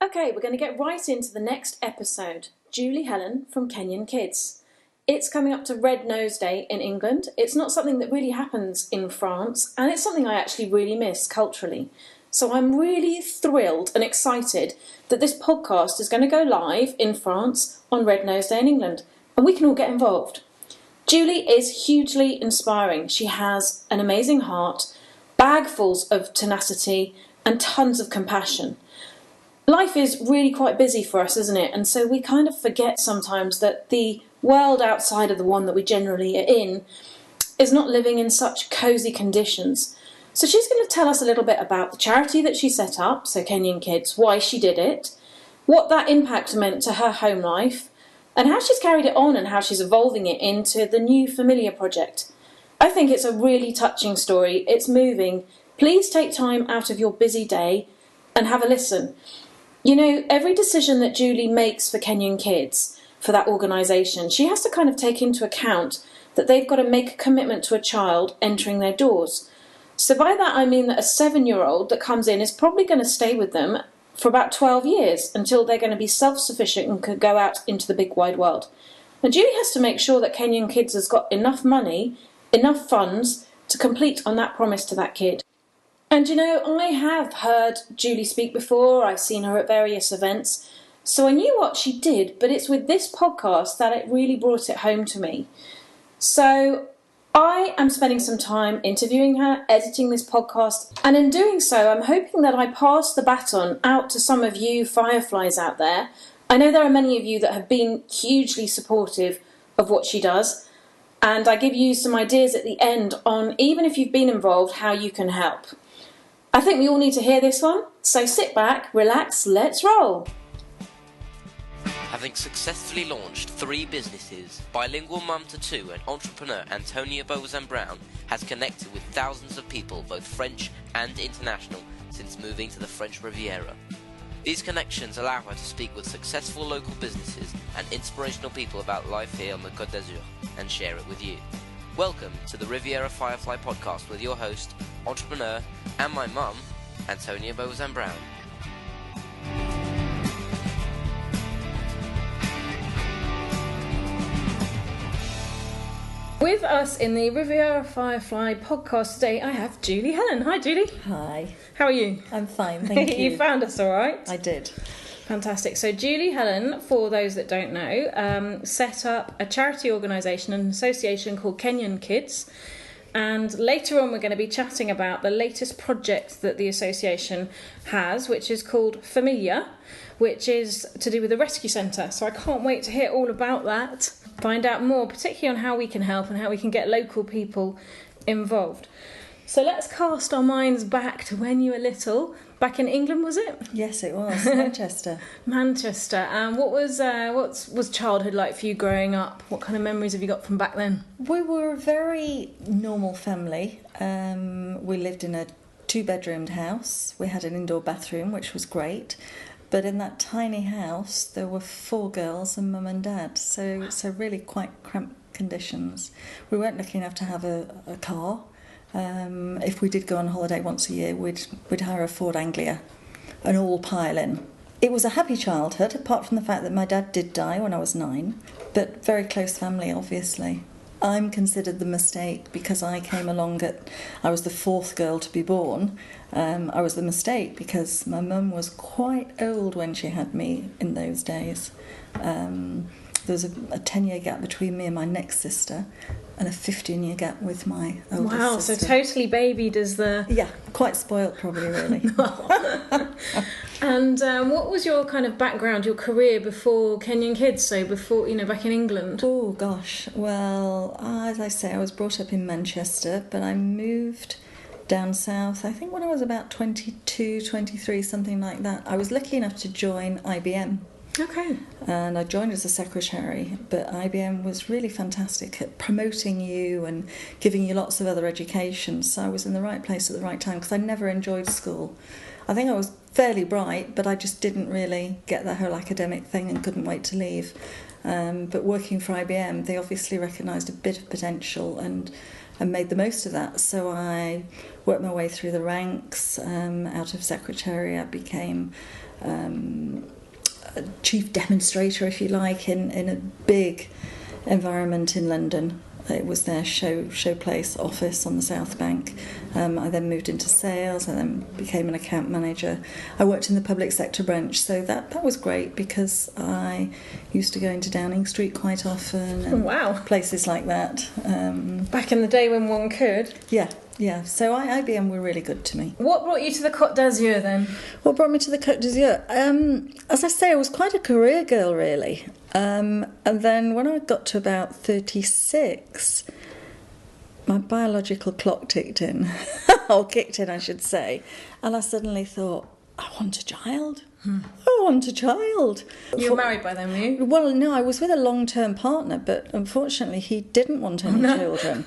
Okay, we're going to get right into the next episode. Julie Hellon from Kenyan Kids. It's coming up to Red Nose Day in England. It's not something that really happens in France, and it's something I actually really miss culturally. So I'm really thrilled and excited that this podcast is going to go live in France on Red Nose Day in England, and we can all get involved. Julie is hugely inspiring. She has an amazing heart, bagfuls of tenacity, and tons of compassion. Life is really quite busy for us, isn't it? And so we kind of forget sometimes that the world outside of the one that we generally are in is not living in such cosy conditions. So she's going to tell us a little bit about the charity that she set up, so Kenyan Kids, why she did it, what that impact meant to her home life, and how she's carried it on and how she's evolving it into the new Familia project. I think it's a really touching story. It's moving. Please take time out of your busy day and have a listen. You know, every decision that Julie makes for Kenyan Kids, for that organisation, she has to kind of take into account that they've got to make a commitment to a child entering their doors. So by that I mean that a 7-year-old that comes in is probably going to stay with them for about 12 years until they're going to be self-sufficient and can go out into the big wide world. Now Julie has to make sure that Kenyan Kids has got enough money, enough funds to complete on that promise to that kid. And you know, I have heard Julie speak before, I've seen her at various events, so I knew what she did, but it's with this podcast that it really brought it home to me. So I am spending some time interviewing her, editing this podcast, and in doing so, I'm hoping that I pass the baton out to some of you fireflies out there. I know there are many of you that have been hugely supportive of what she does, and I give you some ideas at the end on, even if you've been involved, how you can help. I think we all need to hear this one, so sit back, relax, let's roll. Having successfully launched 3 businesses, bilingual mum to 2 and entrepreneur Antonia Brown has connected with thousands of people, both French and international, since moving to the French Riviera. These connections allow her to speak with successful local businesses and inspirational people about life here on the Côte d'Azur and share it with you. Welcome to the Riviera Firefly podcast with your host, entrepreneur, and my mum, Antonia Brown. With us in the Riviera Firefly podcast today, I have Julie Hellon. Hi, Julie. Hi. How are you? I'm fine, thank you. You found us all right? I did. Fantastic. So Julie Hellon, for those that don't know, set up a charity organisation, an association called Kenyan Kids. And later on we're going to be chatting about the latest project that the association has, which is called Familia, which is to do with the rescue centre. So I can't wait to hear all about that, find out more, particularly on how we can help and how we can get local people involved. So let's cast our minds back to when you were little. Back in England, was it? Yes, it was. Manchester. Manchester. And what was childhood like for you growing up? What kind of memories have you got from back then? We were a very normal family. We lived in a 2-bedroomed house. We had an indoor bathroom, which was great. But in that tiny house, there were 4 girls and mum and dad. So really quite cramped conditions. We weren't lucky enough to have a car. If we did go on holiday once a year, we'd hire a Ford Anglia and all pile in. It was a happy childhood, apart from the fact that my dad did die when I was 9, but very close family, obviously. I'm considered the mistake because I came along I was the 4th girl to be born. I was the mistake because my mum was quite old when she had me in those days. There was a 10-year gap between me and my next sister, and a 15-year gap with my oldest sister. Wow, so totally babied as the... Yeah, quite spoilt probably, really. And what was your kind of background, your career before Kenyan Kids, so before, back in England? Oh, gosh. Well, as I say, I was brought up in Manchester, but I moved down south, I think when I was about 22, 23, something like that. I was lucky enough to join IBM. Okay. And I joined as a secretary, but IBM was really fantastic at promoting you and giving you lots of other education. So I was in the right place at the right time because I never enjoyed school. I think I was fairly bright, but I just didn't really get the whole academic thing and couldn't wait to leave. But working for IBM, they obviously recognised a bit of potential and made the most of that. So I worked my way through the ranks. Out of secretary, I became chief demonstrator, if you like, in a big environment in London. It was their showplace office on the South Bank. I then moved into sales. I then became an account manager. I worked in the public sector branch, so that was great because I used to go into Downing Street quite often. And wow. Places like that. Back in the day when one could. Yeah. So IBM were really good to me. What brought you to the Côte d'Azur then? What brought me to the Côte d'Azur? As I say, I was quite a career girl, really. And then when I got to about 36, my biological clock ticked in, or kicked in, I should say, and I suddenly thought, I want a child. I want a child. You were married by then, were you? Well, no, I was with a long-term partner, but unfortunately he didn't want any children.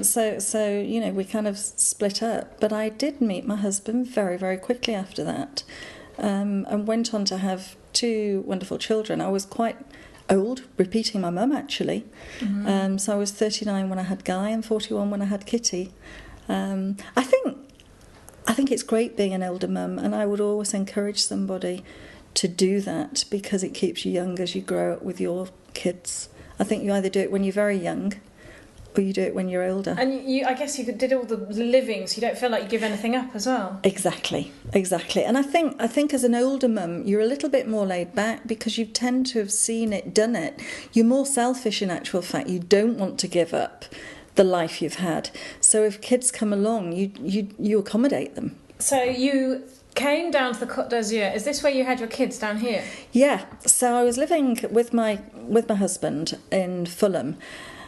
So, you know, we kind of split up. But I did meet my husband very, very quickly after that, and went on to have 2 wonderful children. I was quite old, repeating my mum, actually. Mm-hmm. So I was 39 when I had Guy and 41 when I had Kitty. I think it's great being an older mum, and I would always encourage somebody to do that because it keeps you young as you grow up with your kids. I think you either do it when you're very young or you do it when you're older. And I guess you did all the living, so you don't feel like you give anything up as well. Exactly. And I think as an older mum, you're a little bit more laid back because you tend to have seen it, done it. You're more selfish in actual fact. You don't want to give up the life you've had. So if kids come along, you accommodate them. So you came down to the Côte d'Azur. Is this where you had your kids, down here? Yeah. So I was living with my husband in Fulham,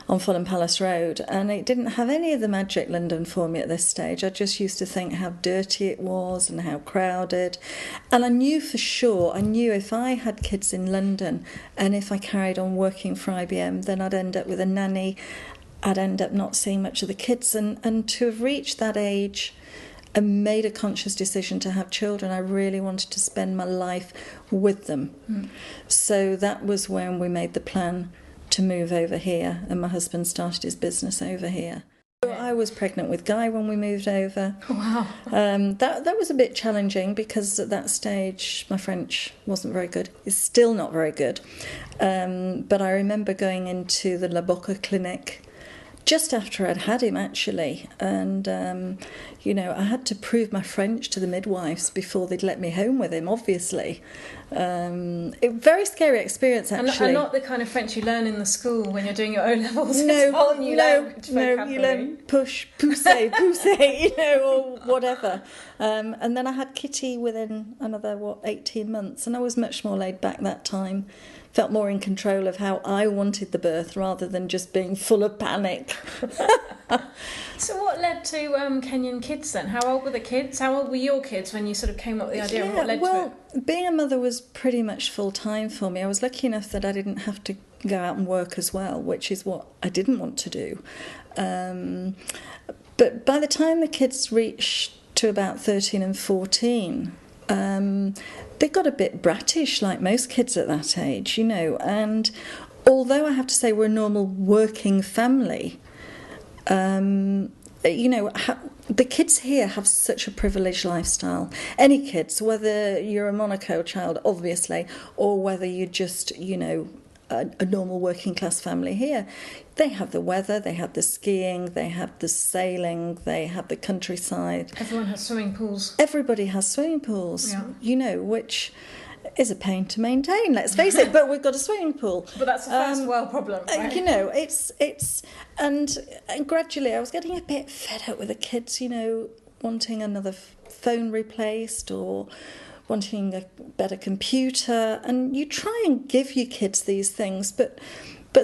on Fulham Palace Road, and it didn't have any of the magic London for me at this stage. I just used to think how dirty it was and how crowded. And I knew for sure, if I had kids in London and if I carried on working for IBM, then I'd end up with a nanny. I'd end up not seeing much of the kids, and to have reached that age and made a conscious decision to have children, I really wanted to spend my life with them. So that was when we made the plan to move over here, and my husband started his business over here. I was pregnant with Guy when we moved over. Wow. That was a bit challenging because at that stage my French wasn't very good. It's still not very good. But I remember going into the La Boca clinic just after I'd had him, actually, and I had to prove my French to the midwives before they'd let me home with him, obviously. Very scary experience, actually. And not the kind of French you learn in the school when you're doing your O-levels. No, you learn push, poussez, or whatever. And then I had Kitty within another, 18 months, and I was much more laid back that time. Felt more in control of how I wanted the birth rather than just being full of panic. So what led to Kenyan Kids then? How old were the kids? How old were your kids when you sort of came up with the idea of what led to it? Being a mother was pretty much full-time for me. I was lucky enough that I didn't have to go out and work as well, which is what I didn't want to do. But by the time the kids reached to about 13 and 14... they got a bit brattish, like most kids at that age, and although I have to say we're a normal working family, the kids here have such a privileged lifestyle. Any kids, whether you're a Monaco child, obviously, or whether you're just, a normal working class family here, they have the weather, they have the skiing, they have the sailing, they have the countryside. Everyone has swimming pools. Everybody has swimming pools, which is a pain to maintain, let's face it, but we've got a swimming pool. But that's a first world problem, right? And gradually I was getting a bit fed up with the kids, wanting another phone replaced or wanting a better computer, and you try and give your kids these things, but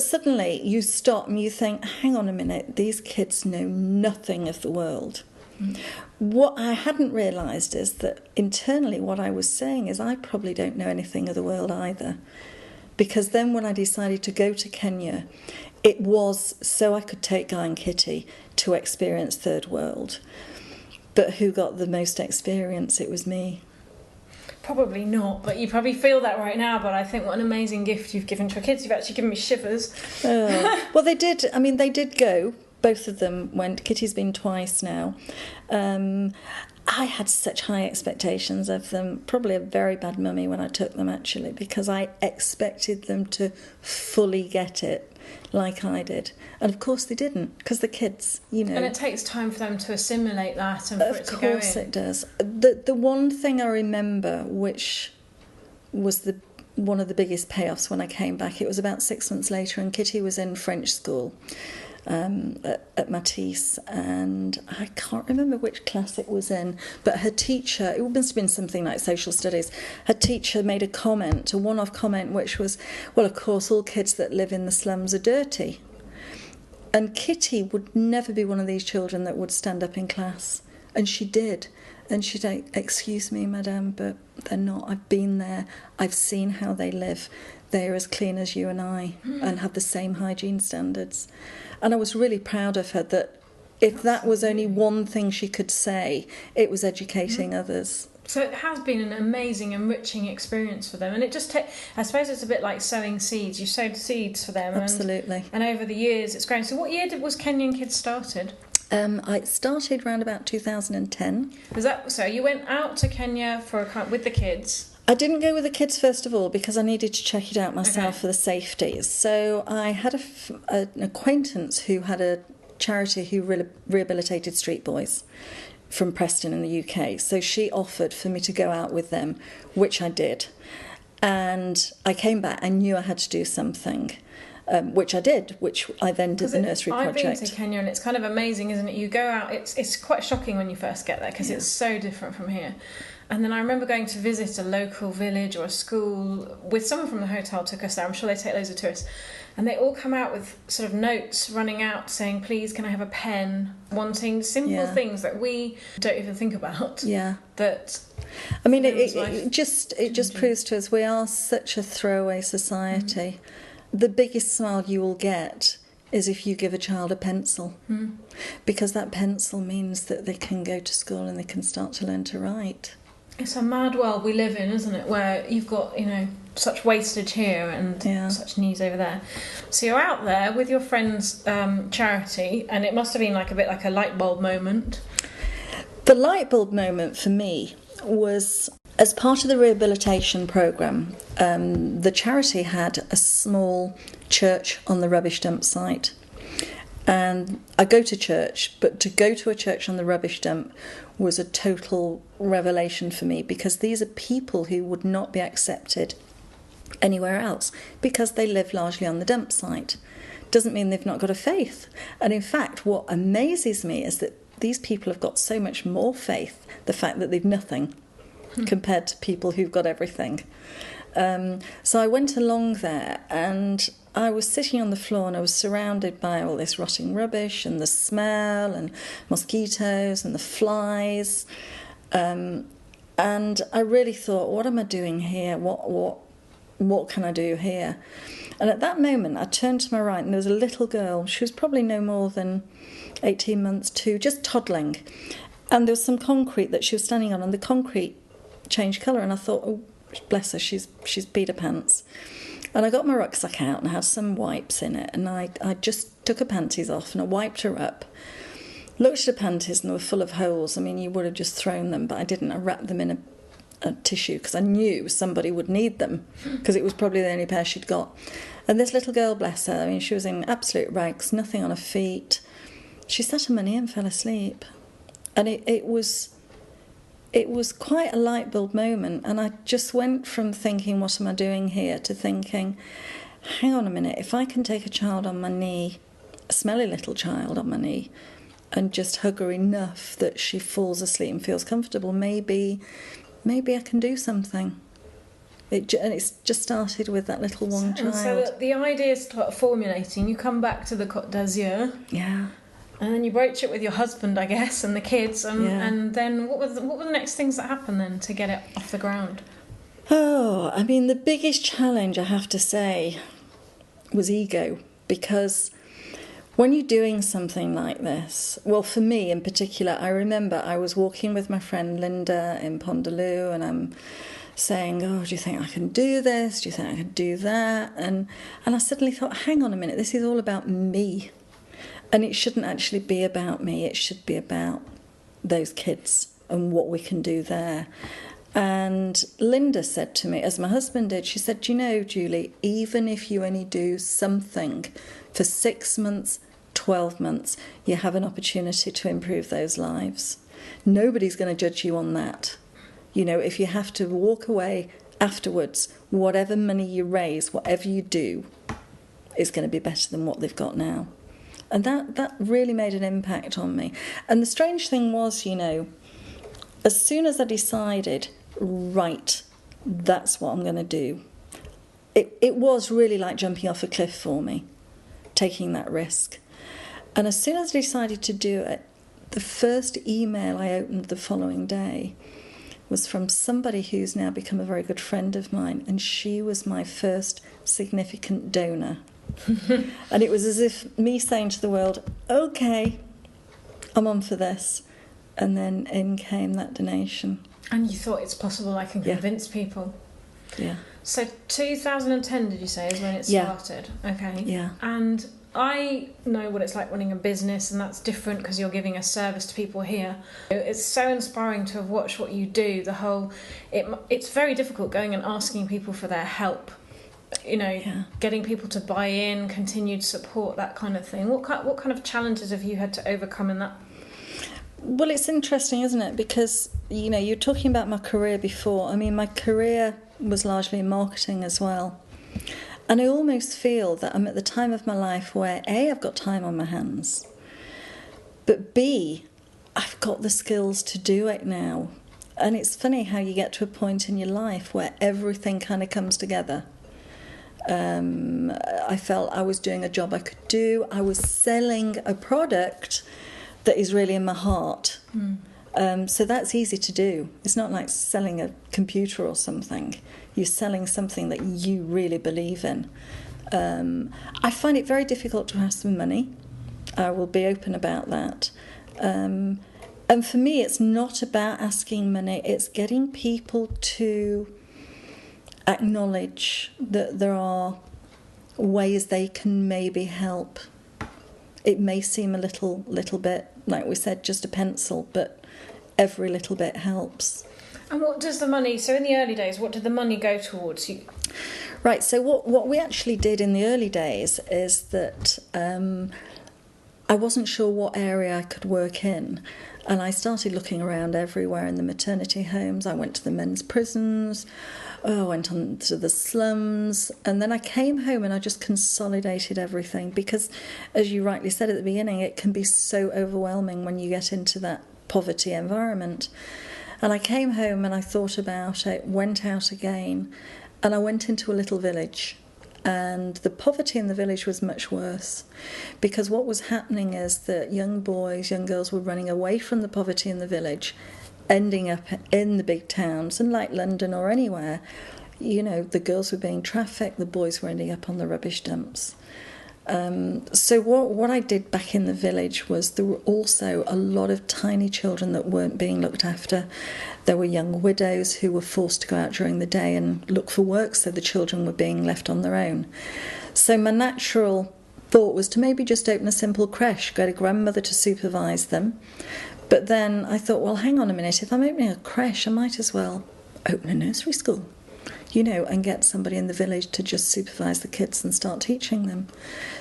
suddenly you stop and you think, hang on a minute, these kids know nothing of the world. What I hadn't realised is that internally what I was saying is I probably don't know anything of the world either, because then when I decided to go to Kenya, it was so I could take Guy and Kitty to experience third world. But who got the most experience? It was me. Probably not, but you probably feel that right now. But I think what an amazing gift you've given to your kids. You've actually given me shivers. Well, they did. I mean, they did go. Both of them went. Kitty's been twice now. I had such high expectations of them. Probably a very bad mummy when I took them, actually, because I expected them to fully get it like I did. And of course they didn't, because the kids, you know... And it takes time for them to assimilate that and for it to go in. Of course it does. The one thing I remember, which was one of the biggest payoffs when I came back, it was about 6 months later, and Kitty was in French school at Matisse, and I can't remember which class it was in, but her teacher, it must have been something like social studies, her teacher made a comment, a one-off comment, which was, well, of course, all kids that live in the slums are dirty. And Kitty would never be one of these children that would stand up in class. And she did. And she'd say, excuse me, madame, but they're not. I've been there. I've seen how they live. They're as clean as you and I and have the same hygiene standards. And I was really proud of her that if that was only one thing she could say, it was educating others. So it has been an amazing, enriching experience for them. And it just I suppose it's a bit like sowing seeds. You sowed seeds for them. Absolutely. And over the years it's grown. So what year was Kenyan Kids started? I started around about 2010. Was that so? You went out to Kenya with the kids? I didn't go with the kids first of all because I needed to check it out myself for the safety. So I had an acquaintance who had a charity who rehabilitated street boys from Preston in the UK. So she offered for me to go out with them, which I did. And I came back, I knew I had to do something. Which I did, which I then did the nursery project. I've been to Kenya and it's kind of amazing, isn't it? You go out, it's quite shocking when you first get there because it's so different from here. And then I remember going to visit a local village or a school with someone from the hotel took us there. I'm sure they take loads of tourists. And they all come out with sort of notes running out saying, please, can I have a pen? Wanting simple things that we don't even think about. Yeah. That... I mean, it just proves to us we are such a throwaway society. The biggest smile you will get is if you give a child a pencil, because that pencil means that they can go to school and they can start to learn to write. It's a mad world we live in, isn't it, where you've got, such wastage here and such needs over there. So you're out there with your friend's charity, and it must have been a bit like a light bulb moment. The light bulb moment for me was... As part of the rehabilitation programme, the charity had a small church on the rubbish dump site. And I go to church, but to go to a church on the rubbish dump was a total revelation for me, because these are people who would not be accepted anywhere else because they live largely on the dump site. Doesn't mean they've not got a faith. And in fact, what amazes me is that these people have got so much more faith, the fact that they've nothing, compared to people who've got everything. So I went along there and I was sitting on the floor and I was surrounded by all this rotting rubbish and the smell and mosquitoes and the flies. And I really thought, what am I doing here? What can I do here? And at that moment I turned to my right and there was a little girl. She was probably no more than 18 months, just toddling. And there was some concrete that she was standing on, and the concrete changed colour, and I thought, oh, bless her, she's peed her pants. And I got my rucksack out and I had some wipes in it, and I just took her panties off and I wiped her up. Looked at her panties and they were full of holes. I mean, you would have just thrown them, but I didn't. I wrapped them in a tissue because I knew somebody would need them, because it was probably the only pair she'd got. And this little girl, bless her, I mean, she was in absolute rags, nothing on her feet. She sat her money and fell asleep. And it was quite a light bulb moment, and I just went from thinking, what am I doing here, to thinking, hang on a minute, if I can take a child on my knee, a smelly little child on my knee, and just hug her enough that she falls asleep and feels comfortable, maybe I can do something. And it's just started with that little one child. So the idea is formulating. You come back to the Côte d'Azur. Yeah. And then you broach it with your husband, I guess, and the kids. And then what were the next things that happened then to get it off the ground? Oh, I mean, the biggest challenge, I have to say, was ego. Because when you're doing something like this, well, for me in particular, I remember I was walking with my friend Linda in Pondaloo, and I'm saying, oh, do you think I can do this? Do you think I can do that? And I suddenly thought, hang on a minute, this is all about me. And it shouldn't actually be about me, it should be about those kids. and what we can do there. And Linda said to me, as my husband did, she said, "Do you know, Julie, even if you only do something for 6 months, 12 months, you have an opportunity to improve those lives. Nobody's going to judge you on that. You know, if you have to walk away afterwards, whatever money you raise, whatever you do, is going to be better than what they've got now." And that really made an impact on me. And the strange thing was, you know, as soon as I decided, right, that's what I'm going to do, it was really like jumping off a cliff for me, taking that risk. And as soon as I decided to do it, the first email I opened the following day was from somebody who's now become a very good friend of mine, and she was my first significant donor. And it was as if me saying to the world, "Okay, I'm on for this." And then in came that donation. And you thought, it's possible I can convince people. Yeah. So 2010, did you say, is when it started? Okay. Yeah. And I know what it's like running a business, and that's different because you're giving a service to people here. It's so inspiring to have watched what you do. It's very difficult going and asking people for their help. You know, getting people to buy in, continued support, that kind of thing. What kind of challenges have you had to overcome in that? Well, it's interesting, isn't it? Because, you know, you're talking about my career before. I mean, my career was largely in marketing as well. And I almost feel that I'm at the time of my life where, A, I've got time on my hands, but B, I've got the skills to do it now. And it's funny how you get to a point in your life where everything kind of comes together. I felt I was doing a job I could do. I was selling a product that is really in my heart. So that's easy to do. It's not like selling a computer or something. You're selling something that you really believe in. I find it very difficult to ask for money. I will be open about that. And for me, it's not about asking money. It's getting people to acknowledge that there are ways they can maybe help. It may seem a little bit, like we said, just a pencil, but every little bit helps. And what does the money, so in the early days, what did the money go towards? Right, so what we actually did in the early days is that I wasn't sure what area I could work in. And I started looking around everywhere in the maternity homes. I went to the men's prisons. I went on to the slums. And then I came home and I just consolidated everything. Because, as you rightly said at the beginning, it can be so overwhelming when you get into that poverty environment. And I came home and I thought about it, went out again, and I went into a little village. And the poverty in the village was much worse, because what was happening is that young boys, young girls were running away from the poverty in the village, ending up in the big towns, and like London or anywhere, you know, the girls were being trafficked, the boys were ending up on the rubbish dumps. So what I did back in the village was there were also a lot of tiny children that weren't being looked after. There were young widows who were forced to go out during the day and look for work, so the children were being left on their own. So my natural thought was to maybe just open a simple creche, get a grandmother to supervise them. But then I thought, well, hang on a minute, if I'm opening a creche, I might as well open a nursery school, you know, and get somebody in the village to just supervise the kids and start teaching them.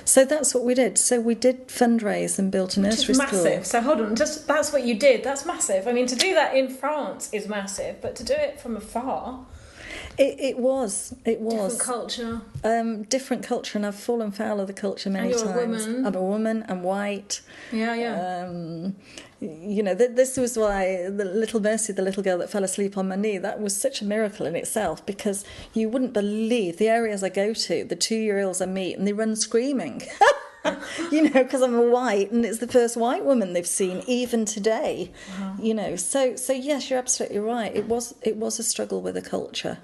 So that's what we did. So we did fundraise and built a nursery school. Which is massive. So hold on, just that's what you did. That's massive. I mean, to do that in France is massive, but to do it from afar... It was. Different culture. Different culture, and I've fallen foul of the culture many times. And you're a woman. I'm a woman, I'm white. Yeah. You know, this was why the little Mercy, the little girl that fell asleep on my knee, that was such a miracle in itself, because you wouldn't believe the areas I go to, the 2-year-olds I meet, and they run screaming. You know, because I'm a white, and it's the first white woman they've seen, even today. Wow. You know, so yes, you're absolutely right. It was a struggle with the culture,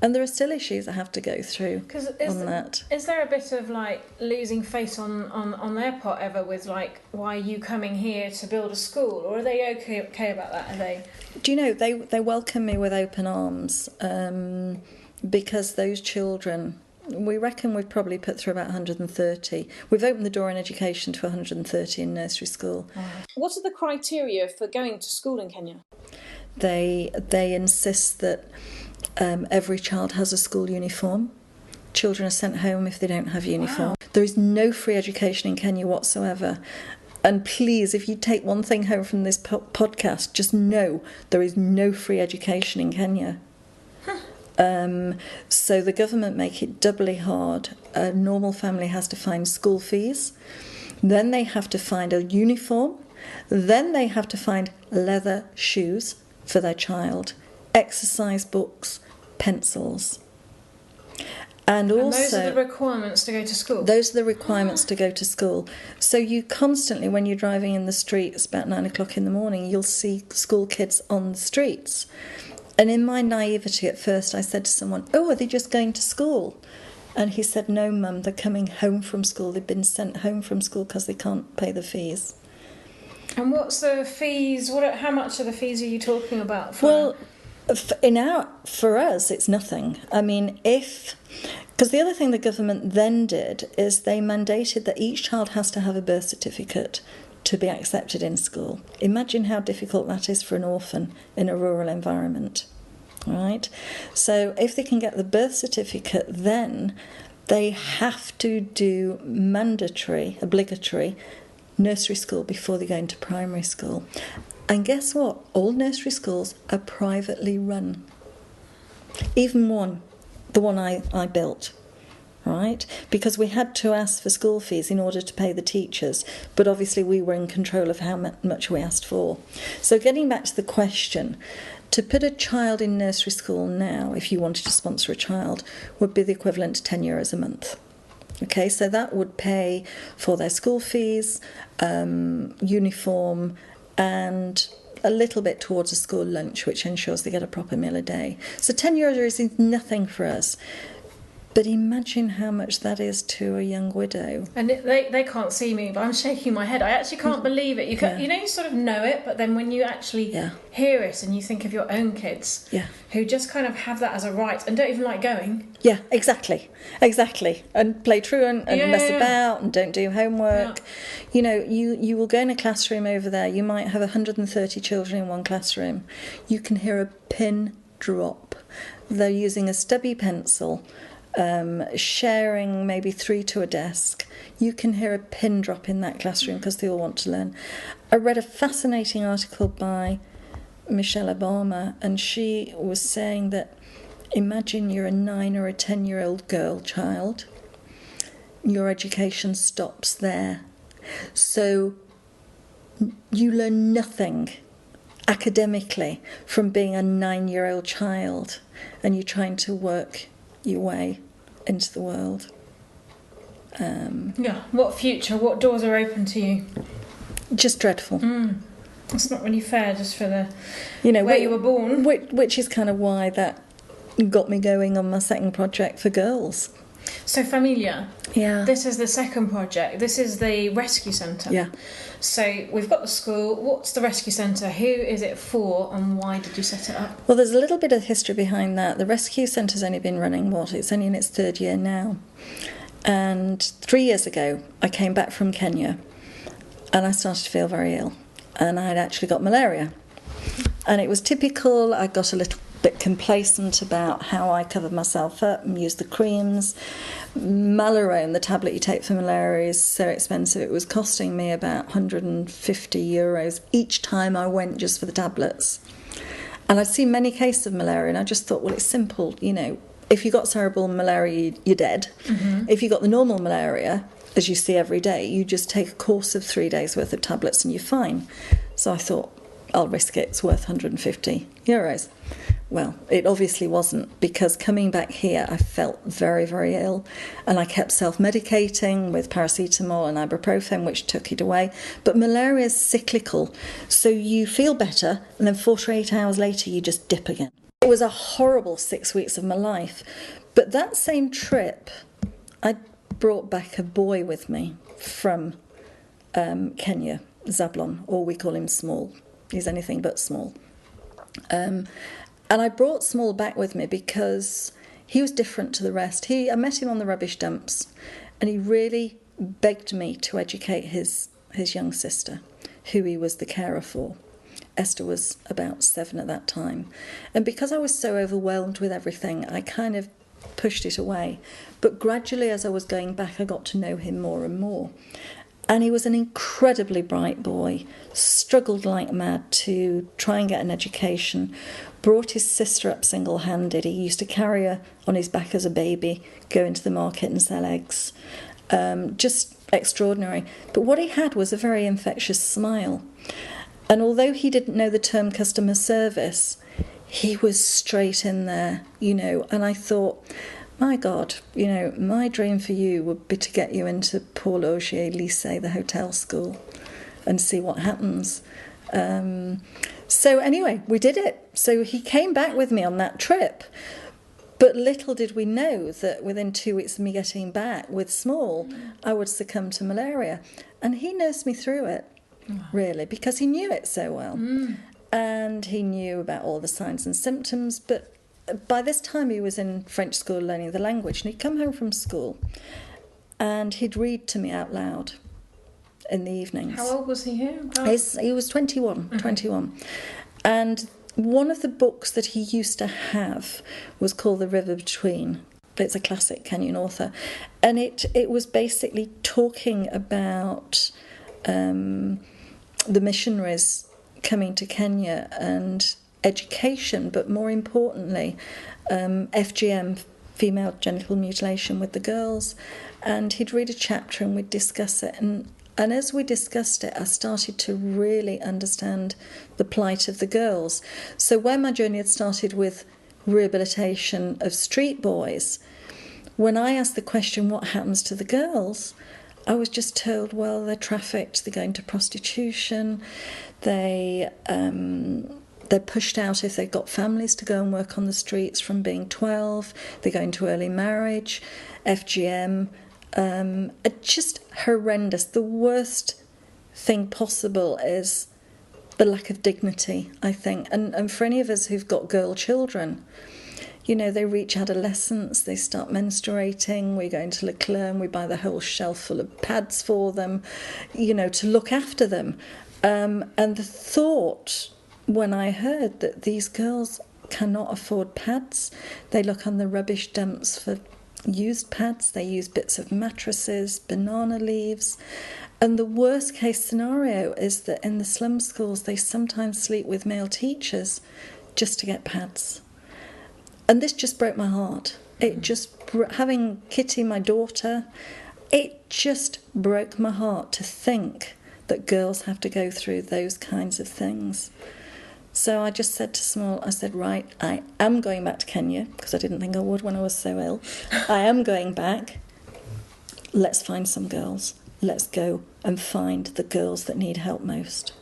and there are still issues I have to go through on that. Is there a bit of like losing face on their part ever with like, why are you coming here to build a school, or are they okay about that? Are they? Do you know, they welcome me with open arms, because those children. We reckon we've probably put through about 130. We've opened the door in education to 130 in nursery school. What are the criteria for going to school in Kenya? They insist that every child has a school uniform. Children are sent home if they don't have uniform. Wow. There is no free education in Kenya whatsoever. And please, if you take one thing home from this podcast, just know there is no free education in Kenya. So the government make it doubly hard. A normal family has to find school fees. Then they have to find a uniform. Then they have to find leather shoes for their child, exercise books, pencils. And also, those are the requirements to go to school? Those are the requirements to go to school. So you constantly, when you're driving in the streets about 9 o'clock in the morning, you'll see school kids on the streets. And in my naivety at first, I said to someone, "Oh, are they just going to school?" And he said, "No, Mum, they're coming home from school. They've been sent home from school because they can't pay the fees." And what's the fees? How much of the fees are you talking about? For us, it's nothing. I mean, because the other thing the government then did is they mandated that each child has to have a birth certificate to be accepted in school. Imagine how difficult that is for an orphan in a rural environment, right? So if they can get the birth certificate, then they have to do obligatory nursery school before they go into primary school. And guess what? All nursery schools are privately run. Even the one I built, right? Because we had to ask for school fees in order to pay the teachers, but obviously we were in control of how much we asked for. So getting back to the question, to put a child in nursery school now, if you wanted to sponsor a child, would be the equivalent to €10 a month. Okay, so that would pay for their school fees, uniform, and a little bit towards a school lunch, which ensures they get a proper meal a day. So €10 is nothing for us. But imagine how much that is to a young widow. And they can't see me, but I'm shaking my head. I actually can't believe it. You sort of know it, but then when you actually hear it and you think of your own kids who just kind of have that as a right and don't even like going. Yeah, exactly. And play truant and mess about and don't do homework. Yeah. You will go in a classroom over there. You might have 130 children in one classroom. You can hear a pin drop. They're using a stubby pencil. Sharing maybe 3 to a desk. You can hear a pin drop in that classroom because they all want to learn. I read a fascinating article by Michelle Obama, and she was saying that imagine you're a 9 or a 10-year-old child. Your education stops there. So you learn nothing academically from being a 9-year-old child, and you're trying to work your way into the world. What future? What doors are open to you? Just dreadful. It's not really fair, just for the where you were born. Which is kind of why that got me going on my second project for girls. So Familia. Yeah. This is the second project. This is the rescue centre. Yeah. So we've got the school. What's the rescue centre? Who is it for, and why did you set it up? Well, there's a little bit of history behind that. The rescue centre's only been running, it's only in its 3rd year now. And 3 years ago, I came back from Kenya, and I started to feel very ill. And I'd actually got malaria. And it was typical. I got a little bit complacent about how I covered myself up and used the creams. Malaria, the tablet you take for malaria, is so expensive. It was costing me about €150 each time I went just for the tablets. And I'd seen many cases of malaria, and I just thought, well, it's simple. If you got cerebral malaria, you're dead. Mm-hmm. If you got the normal malaria, as you see every day, you just take a course of 3 days worth of tablets and you're fine. So I thought, I'll risk it. It's worth €150. Well, it obviously wasn't, because coming back here I felt very, very ill, and I kept self-medicating with paracetamol and ibuprofen, which took it away. But malaria is cyclical, so you feel better and then 48 hours later you just dip again. It was a horrible 6 weeks of my life. But that same trip, I brought back a boy with me from Kenya, Zablon, or we call him Small. He's anything but small. And I brought Small back with me because he was different to the rest. I met him on the rubbish dumps, and he really begged me to educate his young sister, who he was the carer for. Esther was about 7 at that time. And because I was so overwhelmed with everything, I kind of pushed it away. But gradually, as I was going back, I got to know him more and more. And he was an incredibly bright boy, struggled like mad to try and get an education, brought his sister up single-handed. He used to carry her on his back as a baby, go into the market and sell eggs. Just extraordinary. But what he had was a very infectious smile. And although he didn't know the term customer service, he was straight in there, and I thought, my God, my dream for you would be to get you into Paul Augier Lycée, the hotel school, and see what happens. So anyway, we did it. So he came back with me on that trip. But little did we know that within 2 weeks of me getting back with Small, I would succumb to malaria. And he nursed me through it, really, because he knew it so well. And he knew about all the signs and symptoms. But by this time he was in French school learning the language. And he'd come home from school and he'd read to me out loud in the evenings. How old was he here? He was 21. And one of the books that he used to have was called The River Between. It's a classic Kenyan author. And it was basically talking about the missionaries coming to Kenya and education, but more importantly, FGM, female genital mutilation with the girls. And he'd read a chapter and we'd discuss it. And as we discussed it, I started to really understand the plight of the girls. So where my journey had started with rehabilitation of street boys, when I asked the question, what happens to the girls, I was just told, well, they're trafficked, they go into prostitution, they're pushed out if they've got families to go and work on the streets from being 12, they go into early marriage, FGM, just horrendous. The worst thing possible is the lack of dignity, I think. And for any of us who've got girl children, they reach adolescence, they start menstruating, we go into Leclerc and we buy the whole shelf full of pads for them, to look after them. And the thought when I heard that these girls cannot afford pads, they look on the rubbish dumps for used pads, they use bits of mattresses, banana leaves, and the worst case scenario is that in the slum schools they sometimes sleep with male teachers just to get pads. And this just broke my heart. It just, having Kitty, my daughter, it just broke my heart to think that girls have to go through those kinds of things. So I just said to Small, I said, right, I am going back to Kenya, because I didn't think I would when I was so ill. I am going back. Let's find some girls. Let's go and find the girls that need help most.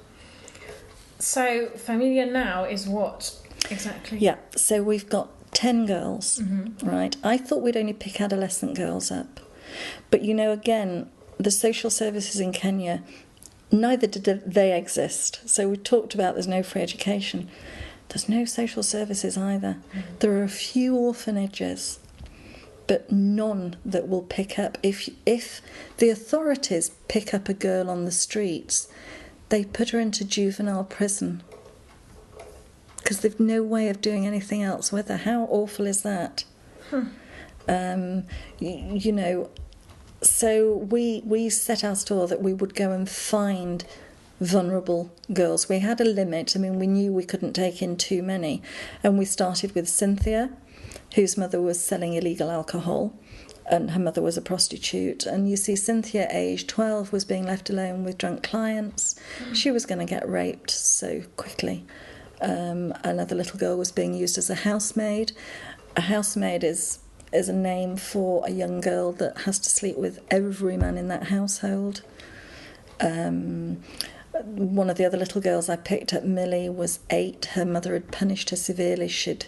So Familia now is what exactly? Yeah, so we've got 10 girls, right? I thought we'd only pick adolescent girls up. But, again, the social services in Kenya, neither did they exist. So we talked about there's no free education. There's no social services either. There are a few orphanages, but none that will pick up. If the authorities pick up a girl on the streets, they put her into juvenile prison because they've no way of doing anything else with her. How awful is that? So we set our store that we would go and find vulnerable girls. We had a limit. We knew we couldn't take in too many. And we started with Cynthia, whose mother was selling illegal alcohol, and her mother was a prostitute. And you see, Cynthia, aged 12, was being left alone with drunk clients. She was going to get raped so quickly. Another little girl was being used as a housemaid. A housemaid is a name for a young girl that has to sleep with every man in that household. One of the other little girls I picked up, Millie, was 8. Her mother had punished her severely. She'd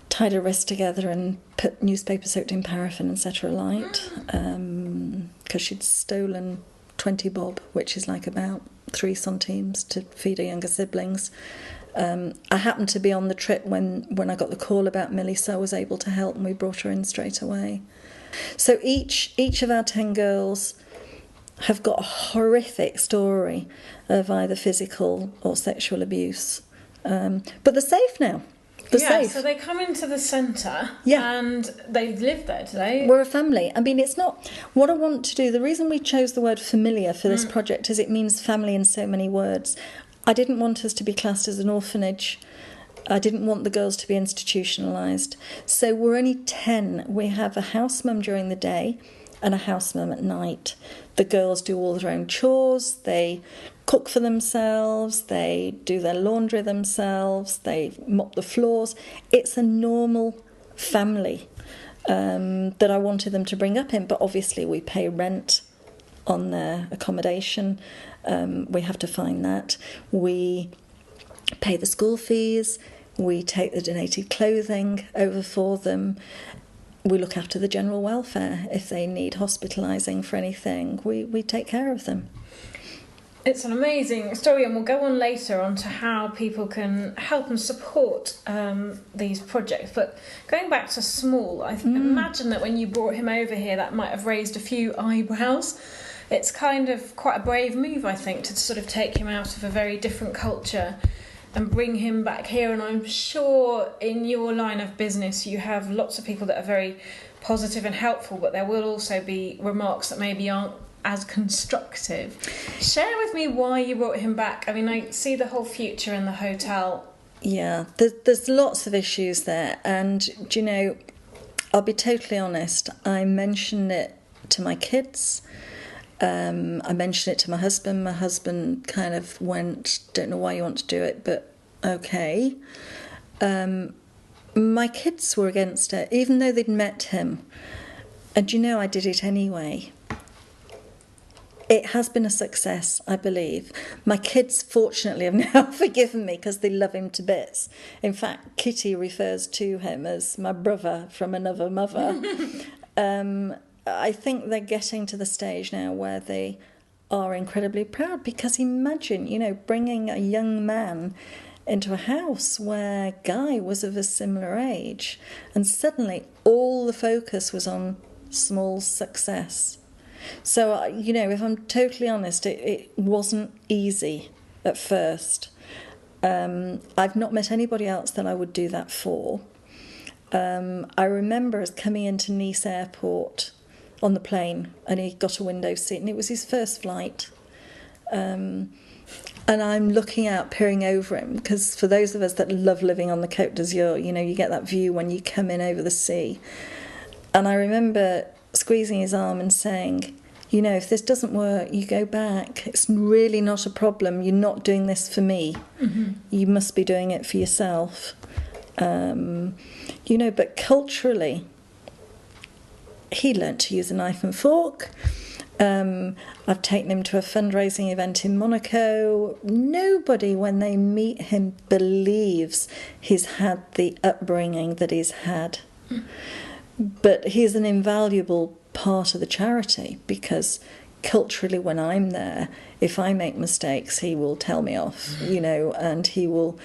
tied her wrists together and put newspaper soaked in paraffin and set her alight because she'd stolen 20 bob, which is like about 3 centimes to feed her younger siblings. I happened to be on the trip when I got the call about Millie, so I was able to help, and we brought her in straight away. So each of our 10 girls have got a horrific story of either physical or sexual abuse. But they're safe now. They're safe. So they come into the centre and they live there today. We're a family. I mean, it's not... What I want to do, the reason we chose the word familiar for this project is it means family in so many words. I didn't want us to be classed as an orphanage. I didn't want the girls to be institutionalised. So we're only 10. We have a house mum during the day and a house mum at night. The girls do all their own chores. They cook for themselves. They do their laundry themselves. They mop the floors. It's a normal family that I wanted them to bring up in. But obviously we pay rent on their accommodation. We have to find that. We pay the school fees. We take the donated clothing over for them. We look after the general welfare. If they need hospitalising for anything, we take care of them. It's an amazing story, and we'll go on later on to how people can help and support these projects. But going back to Small, I imagine that when you brought him over here, that might have raised a few eyebrows. It's kind of quite a brave move, I think, to sort of take him out of a very different culture and bring him back here. And I'm sure in your line of business you have lots of people that are very positive and helpful, but there will also be remarks that maybe aren't as constructive. Share with me why you brought him back. I mean, I see the whole future in the hotel. Yeah, there's lots of issues there, and do you know, I'll be totally honest, I mentioned it to my kids. I mentioned it to my husband. My husband kind of went, don't know why you want to do it, but okay. My kids were against it, even though they'd met him. And you know, I did it anyway. It has been a success, I believe. My kids, fortunately, have now forgiven me because they love him to bits. In fact, Kitty refers to him as my brother from another mother. I think they're getting to the stage now where they are incredibly proud, because imagine, you know, bringing a young man into a house where Guy was of a similar age, and suddenly all the focus was on Small's success. So, you know, if I'm totally honest, it wasn't easy at first. I've not met anybody else that I would do that for. I remember us coming into Nice airport on the plane, and he got a window seat, and it was his first flight. And I'm looking out, peering over him, because for those of us that love living on the Côte d'Azur, you know, you get that view when you come in over the sea. And I remember squeezing his arm and saying, you know, if this doesn't work, you go back. It's really not a problem. You're not doing this for me. Mm-hmm. You must be doing it for yourself. You know, but culturally, he learnt to use a knife and fork. I've taken him to a fundraising event in Monaco. Nobody, when they meet him, believes he's had the upbringing that he's had. But he's an invaluable part of the charity, because culturally, when I'm there, if I make mistakes, he will tell me off, you know, and he will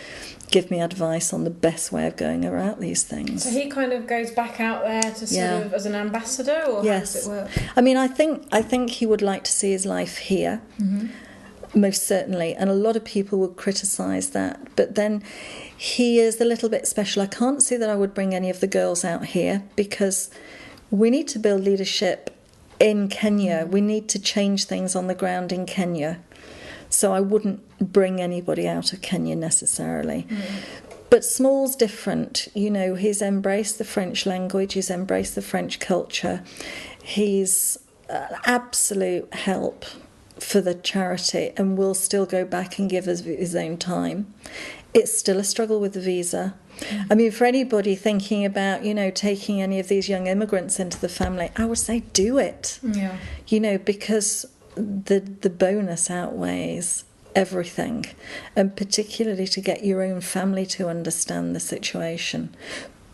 give me advice on the best way of going about these things. So he kind of goes back out there to sort of as an ambassador, or yes. How does it work? I mean, I think he would like to see his life here, most certainly, and a lot of people would criticise that. But then he is a little bit special. I can't see that I would bring any of the girls out here, because we need to build leadership in Kenya. We need to change things on the ground in Kenya. So I wouldn't bring anybody out of Kenya necessarily. But Small's different. You know, he's embraced the French language, he's embraced the French culture. He's an absolute help for the charity, and will still go back and give us his own time. It's still a struggle with the visa. I mean, for anybody thinking about, you know, taking any of these young immigrants into the family, I would say do it. Yeah. You know, because the bonus outweighs everything, and particularly to get your own family to understand the situation.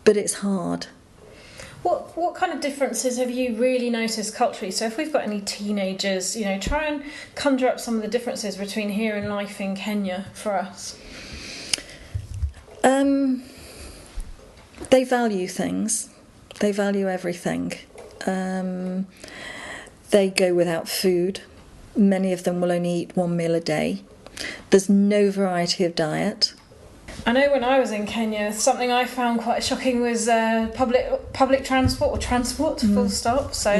But it's hard. What kind of differences have you really noticed culturally? So if we've got any teenagers, you know, try and conjure up some of the differences between here and life in Kenya for us. They value things. They value everything. They go without food Many of them will only eat one meal a day. There's no variety of diet. I know when I was in Kenya, something I found quite shocking was public transport, or transport, full stop. So,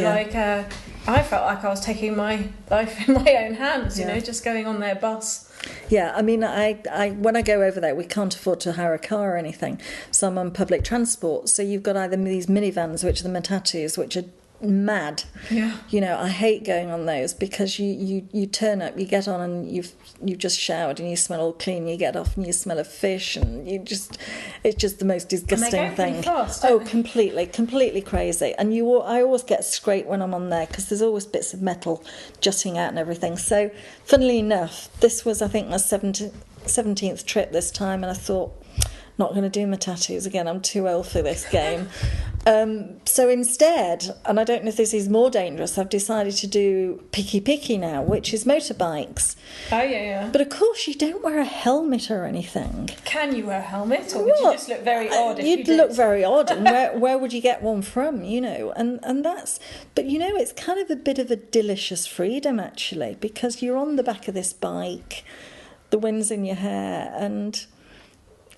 I felt like I was taking my life in my own hands, you know, just going on their bus. Yeah, I mean, I when I go over there, we can't afford to hire a car or anything, so I'm on public transport. So you've got either these minivans, which are the matatus, which are mad. Yeah. You know, I hate going on those because you turn up, you get on and you've just showered and you smell all clean, you get off and you smell of fish and it's just the most disgusting and they go thing. pretty fast, completely crazy. And I always get scraped when I'm on there because there's always bits of metal jutting out and everything. So funnily enough, this was I think my 17th trip this time, and I thought, not going to do my tattoos again, I'm too old for this game. So instead, and I don't know if this is more dangerous, I've decided to do picky now, which is motorbikes. Oh, yeah. But of course you don't wear a helmet or anything. Can you wear a helmet, or would you just look very odd if you did? You'd look very odd, and where would you get one from, you know? And that's... But, you know, it's kind of a bit of a delicious freedom, actually, because you're on the back of this bike, the wind's in your hair, and...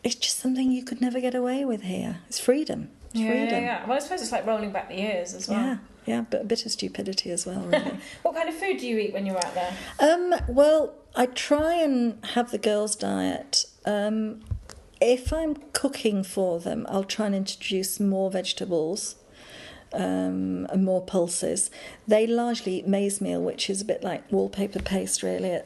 It's just something you could never get away with here. It's freedom. Freedom. Yeah. Well, I suppose it's like rolling back the years as well. Yeah, but a bit of stupidity as well, really. What kind of food do you eat when you're out there? Well, I try and have the girls' diet. If I'm cooking for them, I'll try and introduce more vegetables and more pulses. They largely eat maize meal, which is a bit like wallpaper paste, really.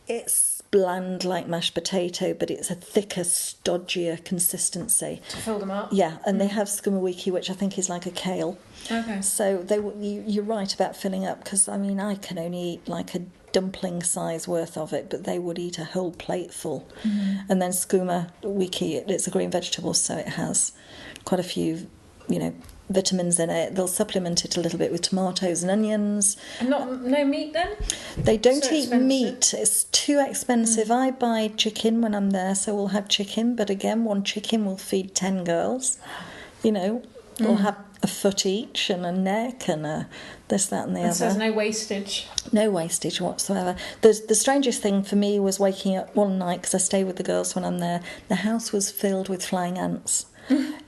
It's bland like mashed potato, but it's a thicker, stodgier consistency. To fill them up? Yeah, and they have skumawiki, which I think is like a kale. Okay. So you're right about filling up, because, I mean, I can only eat like a dumpling size worth of it, but they would eat a whole plate full. And then skumawiki, it's a green vegetable, so it has quite a few, you know, vitamins in it. They'll supplement it a little bit with tomatoes and onions. And no meat then? They don't eat expensive. meat. It's too expensive. I buy chicken when I'm there, so we'll have chicken. But again, one chicken will feed 10 girls. You know, we'll have a foot each and a neck and a this, that and the other. So there's no wastage? No wastage whatsoever. The strangest thing for me was waking up one night, because I stay with the girls when I'm there. The house was filled with flying ants.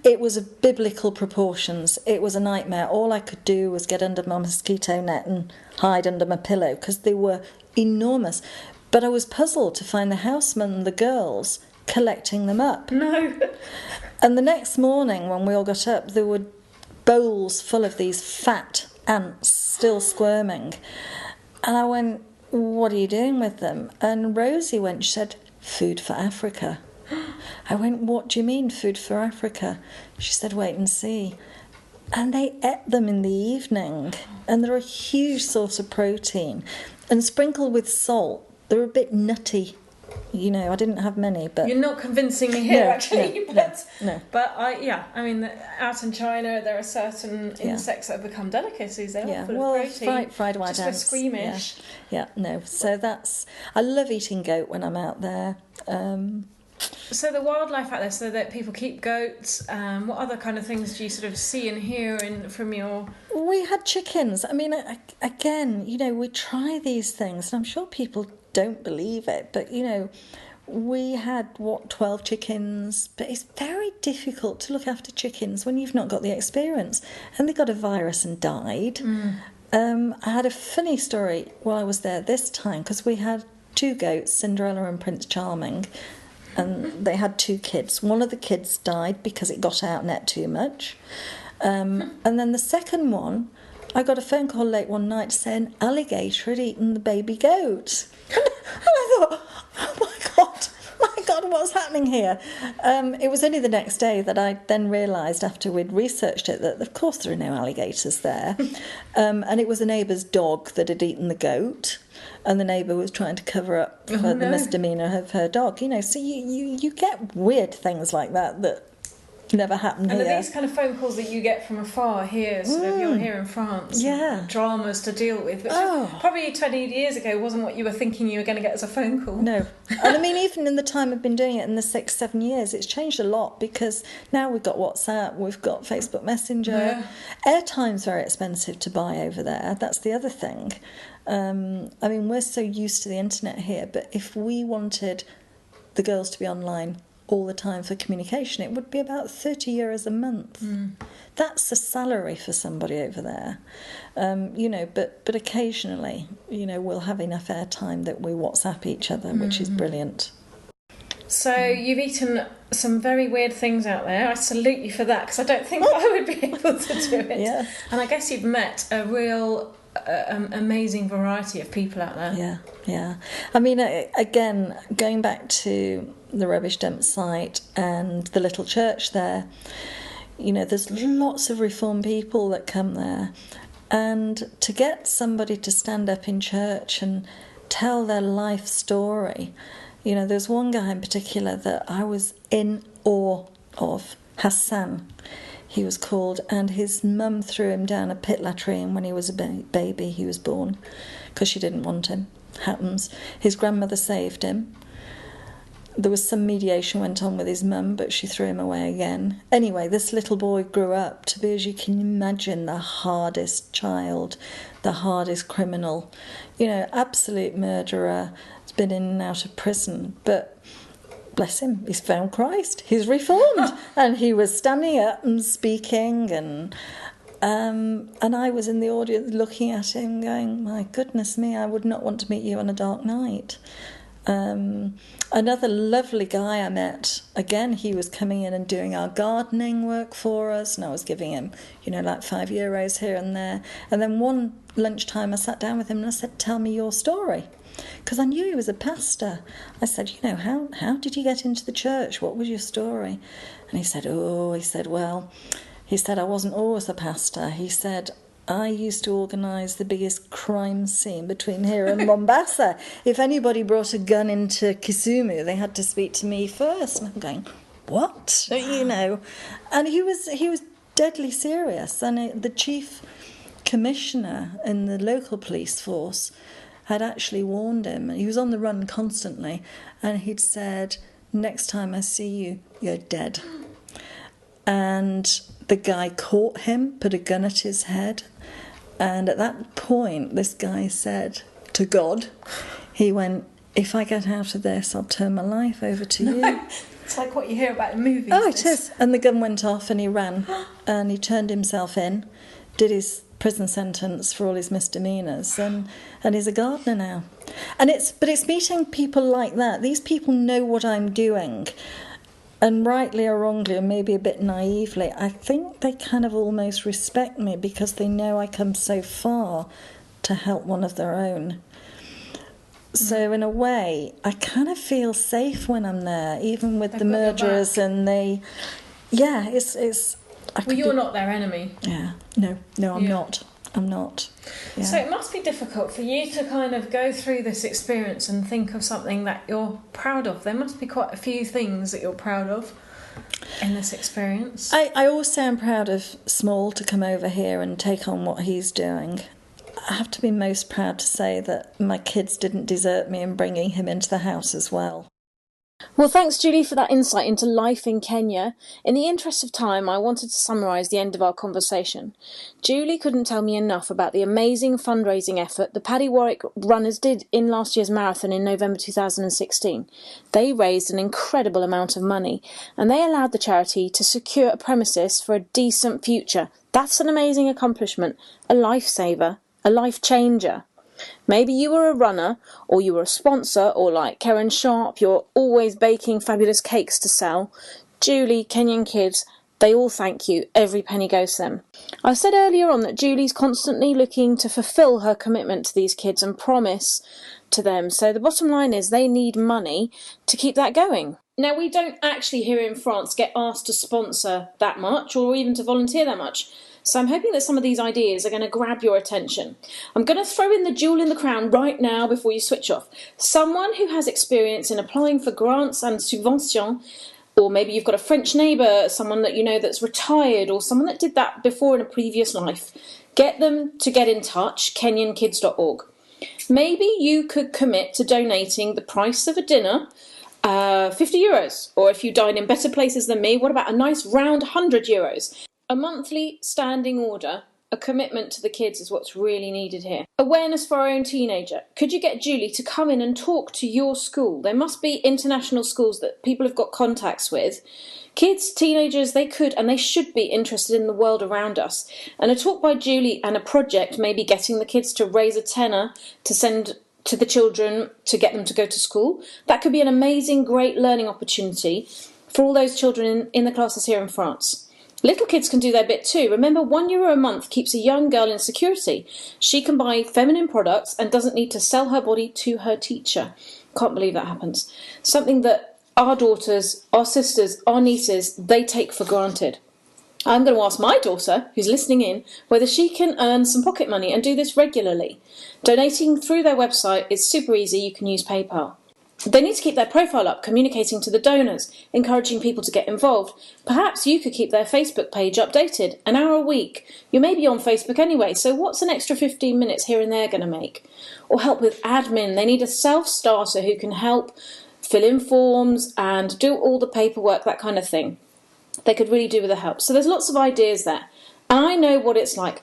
It was of biblical proportions. It was a nightmare. All I could do was get under my mosquito net and hide under my pillow, because they were enormous. But I was puzzled to find the houseman and the girls collecting them up. No. And the next morning when we all got up, there were bowls full of these fat ants still squirming. And I went, what are you doing with them? And Rosie went, she said, food for Africa. I went, what do you mean, food for Africa? She said, wait and see. And they ate them in the evening, and they're a huge source of protein. And sprinkled with salt, they're a bit nutty. You know, I didn't have many, but... You're not convincing me here, actually. No. But, I mean, out in China, there are certain insects that have become delicacies. They're all full of protein. Fried white just ants. Just squeamish. Yeah, no. So that's... I love eating goat when I'm out there. So the wildlife out there, so that people keep goats, what other kind of things do you sort of see and hear from your... We had chickens. I mean, again, you know, we try these things, and I'm sure people don't believe it, but, you know, we had, 12 chickens, but it's very difficult to look after chickens when you've not got the experience. And they got a virus and died. I had a funny story while I was there this time, because we had 2 goats, Cinderella and Prince Charming, and they had 2 kids. One of the kids died because it got out net too much. And then the second one, I got a phone call late one night saying alligator had eaten the baby goat. And I thought, oh my God, what's happening here? It was only the next day that I then realised, after we'd researched it, that of course there are no alligators there. And it was a neighbour's dog that had eaten the goat. And the neighbour was trying to cover up the misdemeanour of her dog. You know, so you get weird things like that never happened and here. And these kind of phone calls that you get from afar here, sort of, you're here in France, dramas to deal with, which is probably 20 years ago wasn't what you were thinking you were going to get as a phone call. No. And I mean, even in the time I've been doing it, in the 6-7 years, it's changed a lot, because now we've got WhatsApp, we've got Facebook Messenger. Yeah. Airtime's very expensive to buy over there. That's the other thing. I mean, we're so used to the internet here, but if we wanted the girls to be online all the time for communication, it would be about €30 a month. That's a salary for somebody over there. But occasionally, we'll have enough airtime that we WhatsApp each other, which is brilliant. So you've eaten some very weird things out there. I salute you for that, because I don't think I would be able to do it. Yeah. And I guess you've met a real amazing variety of people out there. Yeah. I mean, again, going back to the rubbish dump site and the little church there, there's lots of reformed people that come there. And to get somebody to stand up in church and tell their life story, there's one guy in particular that I was in awe of, Hassan, he was called, and his mum threw him down a pit latrine when he was a baby. He was born because she didn't want him. Happens. His grandmother saved him. There was some mediation went on with his mum, but she threw him away again. Anyway, this little boy grew up to be, as you can imagine, the hardest child, the hardest criminal, absolute murderer. He's been in and out of prison, but bless him, he's found Christ, he's reformed. And he was standing up and speaking, and I was in the audience looking at him going, my goodness me, I would not want to meet you on a dark night. Another lovely guy I met, again, he was coming in and doing our gardening work for us, and I was giving him, like €5 here and there. And then one lunchtime I sat down with him and I said, tell me your story. Because I knew he was a pastor. I said, how did you get into the church? What was your story? And he said, I wasn't always a pastor. He said, I used to organise the biggest crime scene between here and Mombasa. If anybody brought a gun into Kisumu, they had to speak to me first. And I'm going, what? And he was deadly serious. And the chief commissioner in the local police force had actually warned him. He was on the run constantly, and he'd said, next time I see you, you're dead. And the guy caught him, put a gun at his head, and at that point this guy said to God, he went, if I get out of this, I'll turn my life over to you. It's like what you hear about in movies. Oh, it is. And the gun went off and he ran, and he turned himself in, did his prison sentence for all his misdemeanours, and he's a gardener now. But it's meeting people like that. These people know what I'm doing, and rightly or wrongly, or maybe a bit naively, I think they kind of almost respect me because they know I come so far to help one of their own. So in a way, I kind of feel safe when I'm there, even with the murderers, and it's. Well, you're not their enemy. Yeah. No, I'm not. Yeah. So it must be difficult for you to kind of go through this experience and think of something that you're proud of. There must be quite a few things that you're proud of in this experience. I always say I'm proud of Small to come over here and take on what he's doing. I have to be most proud to say that my kids didn't desert me in bringing him into the house as well. Well, thanks, Julie, for that insight into life in Kenya. In the interest of time, I wanted to summarise the end of our conversation. Julie couldn't tell me enough about the amazing fundraising effort the Paddy Warwick runners did in last year's marathon in November 2016. They raised an incredible amount of money, and they allowed the charity to secure a premises for a decent future. That's an amazing accomplishment, a lifesaver, a life changer. Maybe you were a runner, or you were a sponsor, or like Karen Sharp, you're always baking fabulous cakes to sell. Julie, Kenyan Kids, they all thank you. Every penny goes to them. I said earlier on that Julie's constantly looking to fulfil her commitment to these kids and promise to them. So the bottom line is they need money to keep that going. Now, we don't actually here in France get asked to sponsor that much or even to volunteer that much. So I'm hoping that some of these ideas are going to grab your attention. I'm going to throw in the jewel in the crown right now before you switch off. Someone who has experience in applying for grants and subventions Or maybe you've got a French neighbour, someone that you know that's retired, or someone that did that before in a previous life. Get them to get in touch, KenyanKids.org. Maybe you could commit to donating the price of a dinner, €50. Or if you dine in better places than me, what about a nice round €100? A monthly standing order. A commitment to the kids is what's really needed here. Awareness for our own teenager. Could you get Julie to come in and talk to your school? There must be international schools that people have got contacts with. Kids, teenagers, they could and they should be interested in the world around us. And a talk by Julie and a project maybe getting the kids to raise a tenner to send to the children to get them to go to school. That could be an amazing, great learning opportunity for all those children in the classes here in France. Little kids can do their bit too. Remember, €1 a month keeps a young girl in security. She can buy feminine products and doesn't need to sell her body to her teacher. Can't believe that happens. Something that our daughters, our sisters, our nieces, they take for granted. I'm going to ask my daughter, who's listening in, whether she can earn some pocket money and do this regularly. Donating through their website is super easy. You can use PayPal. They need to keep their profile up, communicating to the donors, encouraging people to get involved. Perhaps you could keep their Facebook page updated, an hour a week. You may be on Facebook anyway, so what's an extra 15 minutes here and there going to make? Or help with admin. They need a self-starter who can help fill in forms and do all the paperwork, that kind of thing. They could really do with the help. So there's lots of ideas there. And I know what it's like.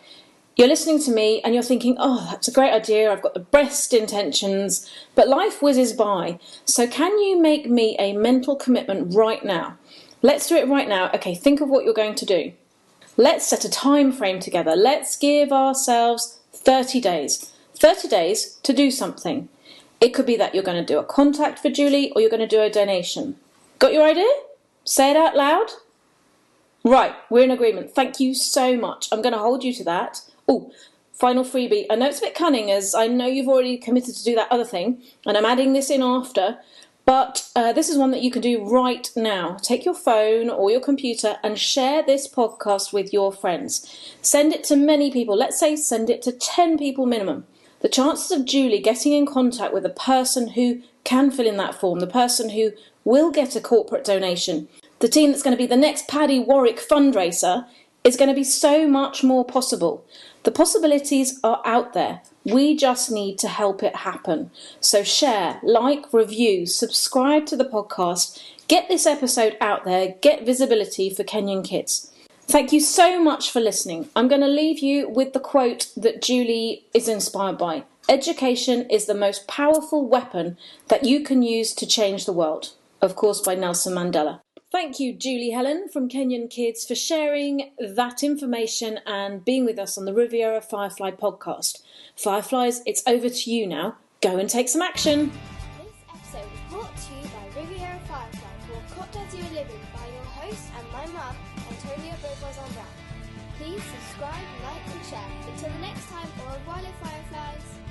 You're listening to me and you're thinking, oh, that's a great idea, I've got the best intentions, but life whizzes by. So can you make me a mental commitment right now? Let's do it right now. Okay, think of what you're going to do. Let's set a time frame together. Let's give ourselves 30 days. 30 days to do something. It could be that you're going to do a contact for Julie or you're going to do a donation. Got your idea? Say it out loud. Right, we're in agreement. Thank you so much. I'm going to hold you to that. Oh, final freebie. I know it's a bit cunning as I know you've already committed to do that other thing and I'm adding this in after, but this is one that you can do right now. Take your phone or your computer and share this podcast with your friends. Send it to many people. Let's say send it to 10 people minimum. The chances of Julie getting in contact with a person who can fill in that form, the person who will get a corporate donation, the team that's going to be the next Paddy Warwick fundraiser is going to be so much more possible. The possibilities are out there. We just need to help it happen. So share, like, review, subscribe to the podcast, get this episode out there, get visibility for Kenyan Kids. Thank you so much for listening. I'm going to leave you with the quote that Julie is inspired by. Education is the most powerful weapon that you can use to change the world. Of course, by Nelson Mandela. Thank you, Julie Hellon from Kenyan Kids, for sharing that information and being with us on the Riviera Firefly podcast. Fireflies, it's over to you now. Go and take some action. This episode was brought to you by Riviera Firefly, for Cocked As You Are Living, by your host and my mum, Antonia. Please subscribe, like and share. Until the next time, au revoir les Fireflies.